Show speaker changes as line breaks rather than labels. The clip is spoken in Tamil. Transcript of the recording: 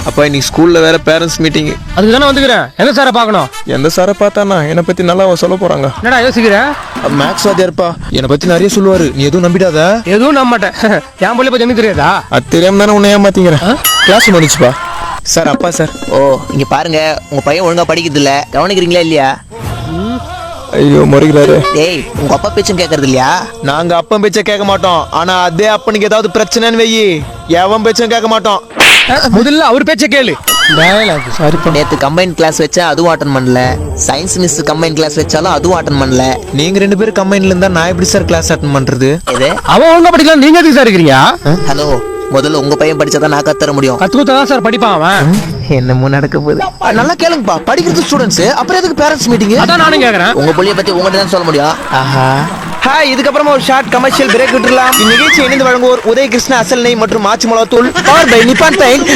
அப்பா இன்னைக்கு ஸ்கூல்ல வேற பேரண்ட்ஸ் மீட்டிங்.
அதுக்கு தானே வந்துக்கிறேன். எந்த சாரை பார்க்கணும்?
எந்த சாரை பார்த்தானா என்னை பத்தி நல்லா சொல்ல போறாங்க.
என்னடா யோசிக்கிற?
மேக்ஸ் வாத்தியார்ப்பா என்னை பத்தி நிறைய சொல்லுவாரு, நீ எதுவும் நம்பிடாத.
எதுவும் நம்ப மாட்டேன். என் பிள்ளை பத்தி எனக்கு தெரியாதா?
அது தெரியாம தானே உன்னை ஏமாத்திக்கிறேன். கிளாஸ் முடிச்சுப்பா. சார் அப்பா சார்.
ஓ இங்க பாருங்க, உங்க பையன் ஒழுங்கா படிக்கிறது இல்ல, கவனிக்கிறீங்களா இல்லையா?
ஐயோ முறைகிறாரு.
ஏய் உங்க அப்பா பேச்சும் கேட்கறது இல்லையா?
நாங்க அப்பன் பேச்ச கேட்க மாட்டோம். ஆனா அதே அப்பனுக்கு ஏதாவது பிரச்சனைன்னு வெயி எவன் பேச்சும் கேட்க மாட்டோம்.
முதல்ல அவர் பேச்ச கேளு.
நேத்து கம்பைன் கிளாஸ் வச்சா அதுவும் அட்டன் பண்ணல, சயின்ஸ் மிஸ் கம்பைன் கிளாஸ் வச்சாலும் அதுவும் அட்டன் பண்ணல.
நீங்க 2 பேரும் கம்பைன்ல இருந்தா நான் எப்படி சார் கிளாஸ் அட்டன் பண்றது?
எது?
அவன் ஒழுங்கா படிக்கலாம், நீங்க எதுக்கு சார் இருக்கிறீங்க?
ஹலோ, முதல்ல உங்க பையன் படிச்சாதான் நான் கத்துற முடியும்.
கத்துக்கத்தான் சார் படிப்பான் அவன்.
என்னமோ நடக்க போகுது.
நல்லா கேளுங்கப்பா, படிக்கிறது ஸ்டூடெண்ட்ஸ், அப்புறம் எதுக்கு பேரண்ட்ஸ் மீட்டிங்?
அதான் நானும் கேக்குறேன்.
உங்க புள்ளைய பத்தி உங்ககிட்ட தான் சொல்ல முடியும்.
ஆஹா. ஹாய், இதுக்கப்புறமா ஒரு ஷார்ட் கமர்ஷியல் பிரேக் விட்டுறலாம். இந்நிகழ்ச்சி இணைந்து வழங்குவோர் உதய கிருஷ்ணா அசல் நெய் மற்றும் ஆச்சி மிளகாத்தூள், பவர் பை நிப்பான் பெயிண்ட்.